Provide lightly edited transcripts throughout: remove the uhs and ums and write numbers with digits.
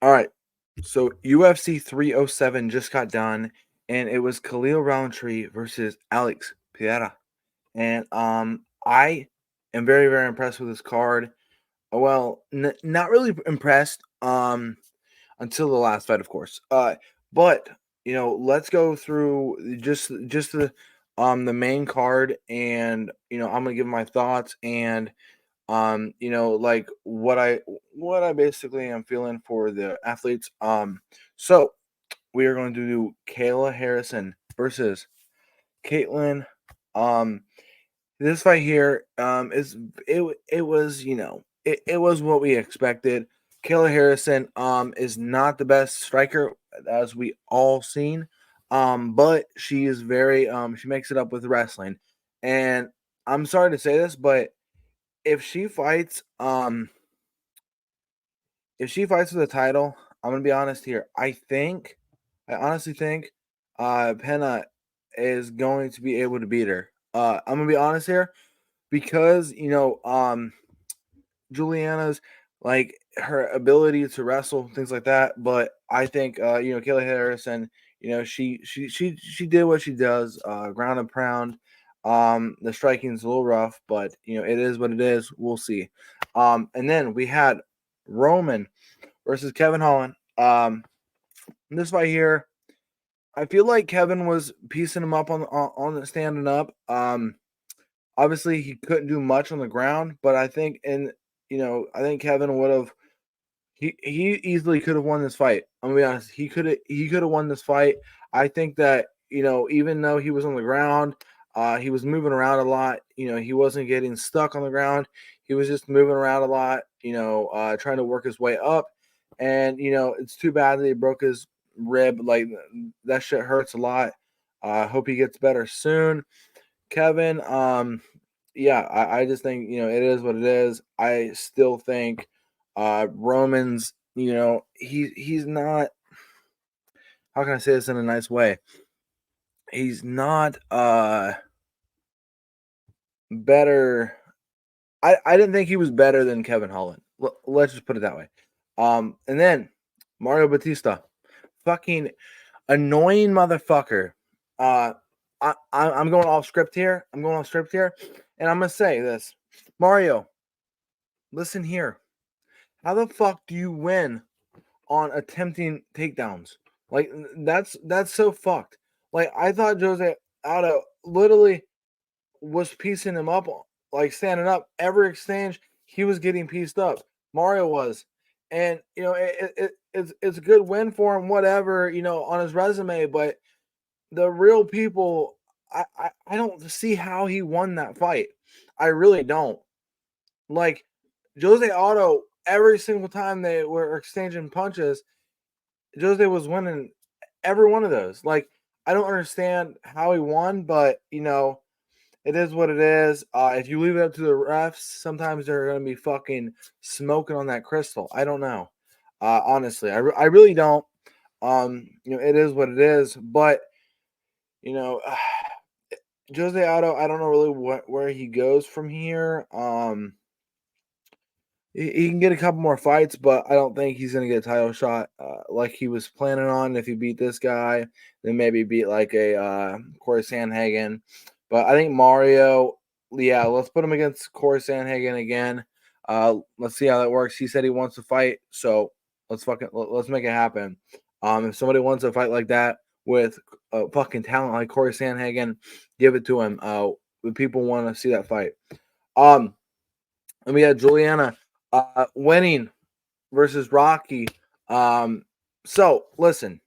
All right. So UFC 307 just got done, and it was Khalil Rountree versus Alex Pereira. And I am very, very impressed with this card. Well, not really impressed until the last fight, of course. But let's go through just the main card, and I'm gonna give my thoughts and like what I basically am feeling for the athletes. So we are going to do Kayla Harrison versus Caitlin. Um, this fight here, it was it was what we expected. Kayla Harrison is not the best striker as we all seen, but she is very she makes it up with wrestling, and I'm sorry to say this, but if she fights if she fights for the title, I'm gonna be honest here. I honestly think Penna is going to be able to beat her. I'm gonna be honest here because Juliana's like her ability to wrestle, things like that. But I think Kayla Harrison, she did what she does, ground and pound. The striking is a little rough, but it is what it is. We'll see. And then we had Roman versus Kevin Holland. This fight here, I feel like Kevin was piecing him up on the standing up. Obviously he couldn't do much on the ground, but I think I think Kevin would have he easily could have won this fight. I'm gonna be honest. He could have won this fight. I think that even though he was on the ground, he was moving around a lot. He wasn't getting stuck on the ground. He was just moving around a lot. Trying to work his way up. And it's too bad that he broke his rib. Like that shit hurts a lot. I hope he gets better soon. Kevin, yeah, I just think it is what it is. I still think Roman's, he's not. How can I say this in a nice way? He's not better. I didn't think he was better than Kevin Holland. Let's just put it that way. And then Mario Batista, fucking annoying motherfucker. I'm going off script here. And I'm gonna say this, Mario. Listen here. How the fuck do you win on attempting takedowns? Like that's so fucked. Like I thought Jose Aldo literally was piecing him up, like standing up. Every exchange he was getting pieced up. Mario was, and it's a good win for him. Whatever on his resume, but the real people, I don't see how he won that fight. I really don't. Like Jose Aldo, every single time they were exchanging punches, Jose was winning every one of those. Like, I don't understand how he won, but it is what it is. If you leave it up to the refs, sometimes they're gonna be fucking smoking on that crystal. I don't know. Honestly, I really don't. It is what it is. But you know, Jose Aldo, I don't know really where he goes from here. He can get a couple more fights, but I don't think he's going to get a title shot like he was planning on. If he beat this guy, then maybe beat like a Corey Sandhagen. But I think Mario, yeah, let's put him against Corey Sandhagen again. Let's see how that works. He said he wants to fight, so let's make it happen. If somebody wants a fight like that with a fucking talent like Corey Sandhagen, give it to him. People want to see that fight. And we had Juliana winning versus Rocky. So listen,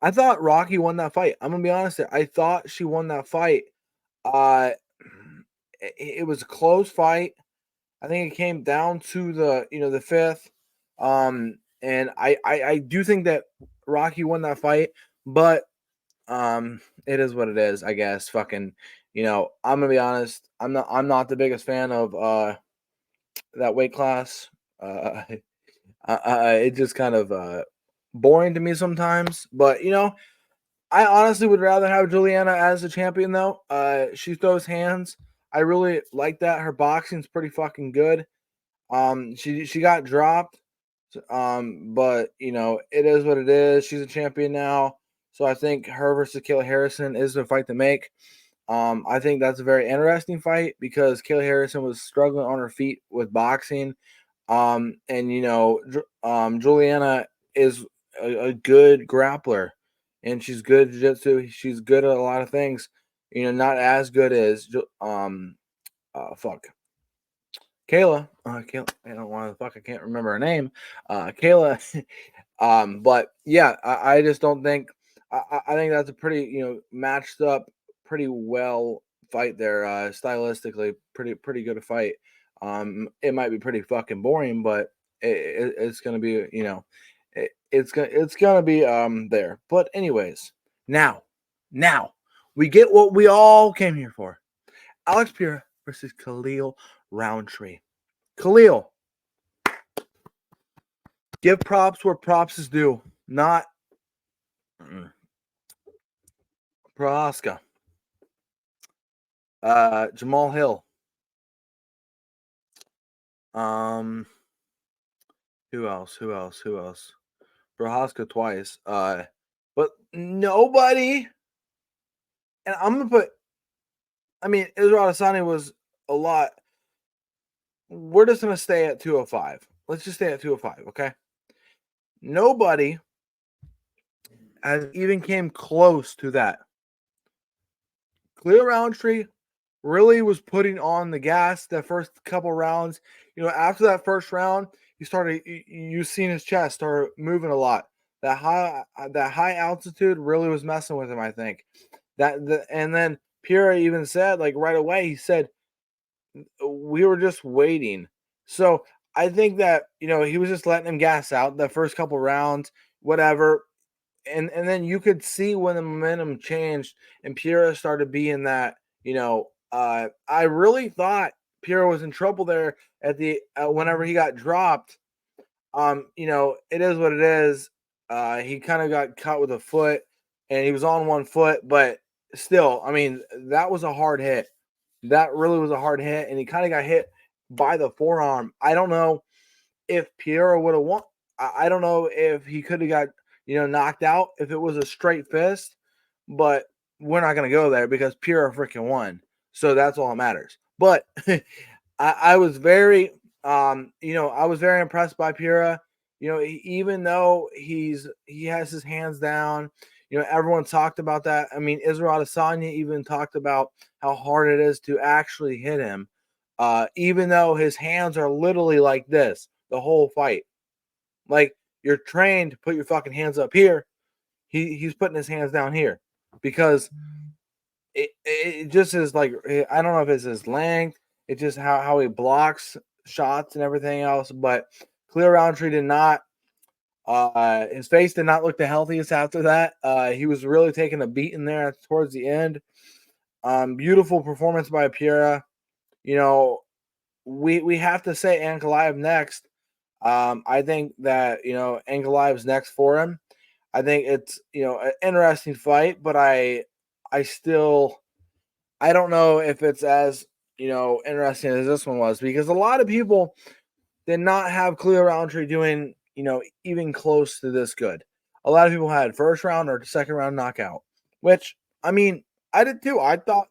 I thought Rocky won that fight. I'm gonna be honest here. I thought she won that fight. Uh, it was a close fight. I think it came down to the fifth. And I do think that Rocky won that fight, but it is what it is, I guess. Fucking, I'm gonna be honest. I'm not the biggest fan of that weight class. Uh, it's just kind of boring to me sometimes. But I honestly would rather have Juliana as the champion, though. She throws hands. I really like that. Her boxing's pretty fucking good. She got dropped, But it is what it is. She's a champion now, so I think her versus Kayla Harrison is the fight to make. I think that's a very interesting fight because Kayla Harrison was struggling on her feet with boxing. And Juliana is a good grappler, and she's good at jiu-jitsu. She's good at a lot of things. Not as good as Kayla. Kayla. I don't want to fuck. I can't remember her name. Kayla. But yeah, I just don't think. I think that's a pretty matched up pretty well fight there. Stylistically, pretty good fight. It might be pretty fucking boring, but it's gonna be it's gonna be there. But anyways, now we get what we all came here for. Alex Pereira versus Khalil Rountree. Khalil, give props where props is due. Not Prohaska. Jamal Hill. Who else? Prohaska twice. But nobody. And I'm gonna put. I mean, Israel Adesanya was a lot. We're just gonna stay at 205. Let's just stay at 205, okay? Nobody has even came close to that. Khalil Rountree really was putting on the gas the first couple rounds. After that first round, you seen his chest start moving a lot. That high altitude really was messing with him, I think. And then Pierre even said, like right away, he said, we were just waiting. So I think that, he was just letting him gas out the first couple rounds, whatever. And then you could see when the momentum changed and Pierre started being that, I really thought Pierre was in trouble there at the whenever he got dropped. It is what it is. He kind of got caught with a foot and he was on one foot, but still, I mean, that was a hard hit. That really was a hard hit, and he kind of got hit by the forearm. I don't know if Pierre would have won. I don't know if he could have got knocked out if it was a straight fist, but we're not going to go there because Pierre freaking won. So that's all that matters. But I was very, I was very impressed by Pierre. Even though he has his hands down, everyone talked about that. I mean, Israel Adesanya even talked about how hard it is to actually hit him, even though his hands are literally like this the whole fight. Like, you're trained to put your fucking hands up here. He's putting his hands down here because it just is like, I don't know if it's his length, it's just how he blocks shots and everything else. But Khalil Rountree did not. His face did not look the healthiest after that. He was really taking a beating there towards the end. Beautiful performance by Pierre. We have to say Ankalaev next. I think that Ankalaev's next for him. I think it's an interesting fight, but I still don't know if it's as interesting as this one was because a lot of people did not have Khalil Rountree doing even close to this good. A lot of people had first round or second round knockout, which I mean I did too. I thought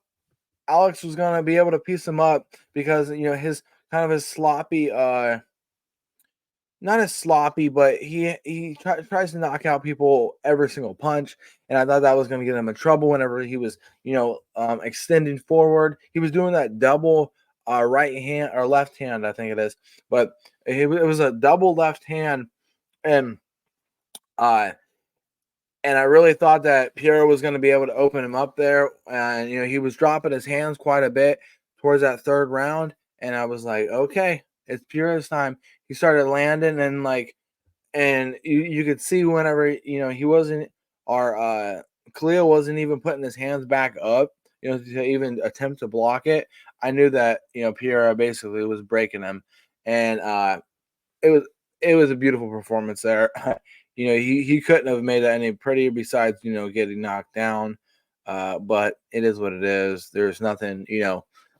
Alex was gonna be able to piece him up because his kind of his sloppy not as sloppy, but he tries to knock out people every single punch, and I thought that was going to get him in trouble whenever he was, extending forward. He was doing that double right hand or left hand, I think it is, but it was a double left hand, and I really thought that Pierre was going to be able to open him up there, and he was dropping his hands quite a bit towards that third round, and I was like, okay, it's Pierre's time. He started landing and you could see whenever he wasn't Khalil wasn't even putting his hands back up to even attempt to block it. I knew that Pierre basically was breaking him, and it was a beautiful performance there. He couldn't have made it any prettier besides getting knocked down, but it is what it is. There's nothing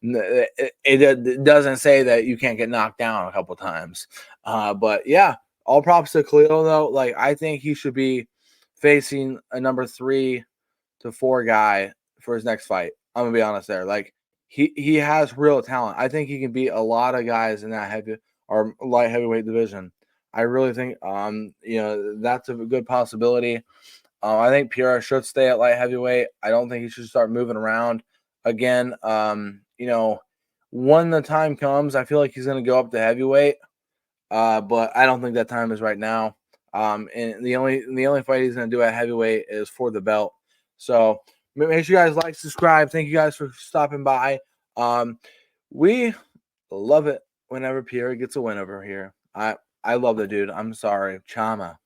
it doesn't say that you can't get knocked down a couple times. But yeah, all props to Khalil though. Like I think he should be facing a number 3 to 4 guy for his next fight. I'm gonna be honest there. Like he has real talent. I think he can beat a lot of guys in that heavy or light heavyweight division. I really think that's a good possibility. I think Pereira should stay at light heavyweight. I don't think he should start moving around again. When the time comes, I feel like he's going to go up to heavyweight, but I don't think that time is right now. And the only fight he's going to do at heavyweight is for the belt. So make sure you guys like, subscribe. Thank you guys for stopping by. We love it whenever Pereira gets a win over here. I love the dude. I'm sorry, Chama.